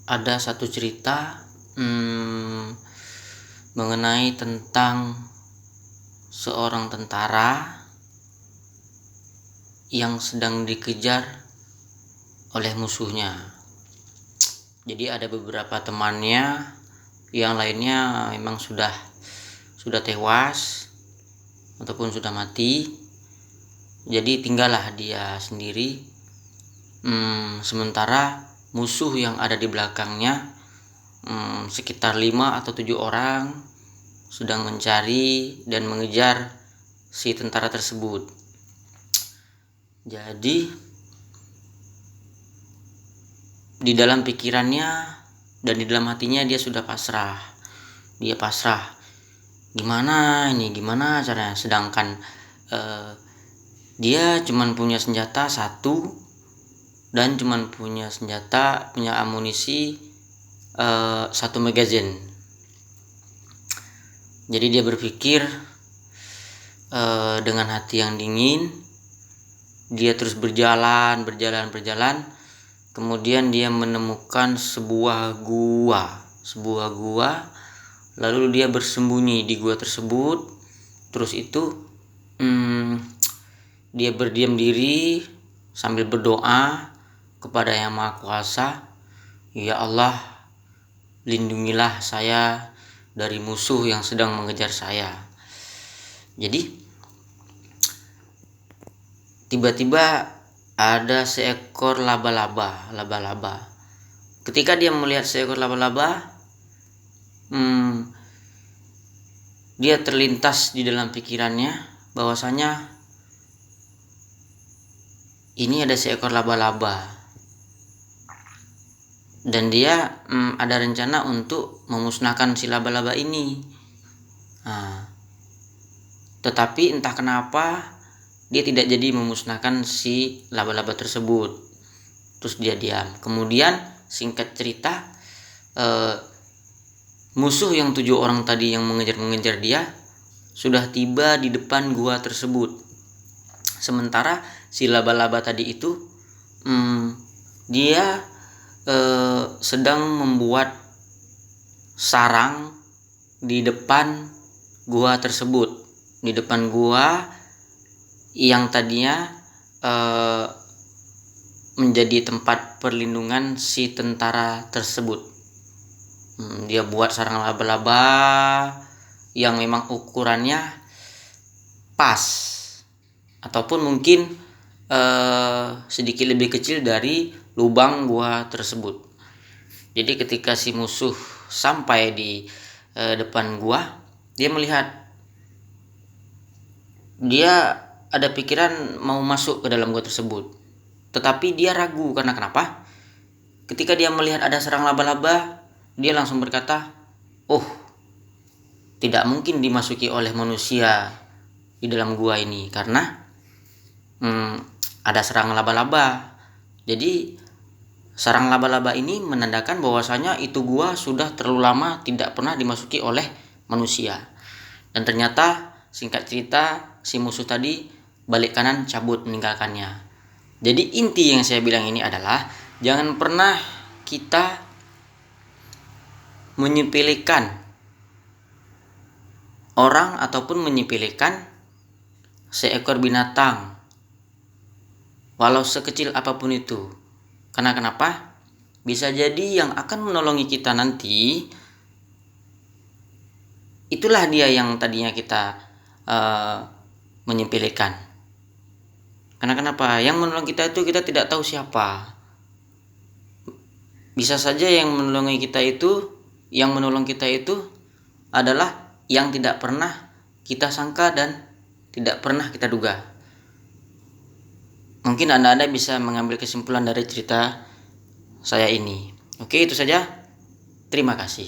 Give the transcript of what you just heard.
ada satu cerita mengenai tentang seorang tentara yang sedang dikejar oleh musuhnya. Jadi ada beberapa temannya yang lainnya memang sudah tewas ataupun sudah mati. Jadi tinggallah dia sendiri. Sementara musuh yang ada di belakangnya sekitar 5 atau 7 orang sedang mencari dan mengejar si tentara tersebut. Jadi di dalam pikirannya dan di dalam hatinya dia sudah pasrah. Dia pasrah. Gimana caranya? Sedangkan dia cuman punya senjata satu dan cuman punya amunisi 1 magazine. Jadi dia berpikir dengan hati yang dingin. Dia terus berjalan. Kemudian dia menemukan sebuah gua. Lalu dia bersembunyi di gua tersebut. Terus itu dia berdiam diri sambil berdoa kepada Yang Maha Kuasa. Ya Allah, lindungilah saya dari musuh yang sedang mengejar saya. Jadi tiba-tiba ada seekor laba-laba. Ketika dia melihat seekor laba-laba, dia terlintas di dalam pikirannya bahwasanya ini ada seekor laba-laba dan dia ada rencana untuk memusnahkan si laba-laba ini. Tetapi entah kenapa dia tidak jadi memusnahkan si laba-laba tersebut. Terus dia diam. Kemudian singkat cerita, musuh yang 7 orang tadi yang mengejar dia sudah tiba di depan gua tersebut. Sementara si laba-laba tadi itu dia sedang membuat sarang di depan gua tersebut. Di depan gua yang tadinya menjadi tempat perlindungan si tentara tersebut. Dia buat sarang laba-laba yang memang ukurannya pas, ataupun mungkin sedikit lebih kecil dari lubang gua tersebut. Jadi ketika si musuh sampai di depan gua, dia melihat, dia ada pikiran mau masuk ke dalam gua tersebut. Tetapi dia ragu karena kenapa? Ketika dia melihat ada sarang laba-laba, dia langsung berkata, tidak mungkin dimasuki oleh manusia di dalam gua ini karena ada sarang laba-laba. Jadi sarang laba-laba ini menandakan bahwasanya itu gua sudah terlalu lama tidak pernah dimasuki oleh manusia. Dan ternyata singkat cerita si musuh tadi balik kanan cabut meninggalkannya. Jadi inti yang saya bilang ini adalah jangan pernah kita menyepelekan orang ataupun menyepelekan seekor binatang walau sekecil apapun itu. Karena kenapa? Bisa jadi yang akan menolongi kita nanti itulah dia yang tadinya kita menyepelekan. Karena kenapa? Yang menolong kita itu kita tidak tahu siapa. Bisa saja yang menolong kita itu adalah yang tidak pernah kita sangka dan tidak pernah kita duga. Mungkin Anda bisa mengambil kesimpulan dari cerita saya ini. Oke, itu saja. Terima kasih.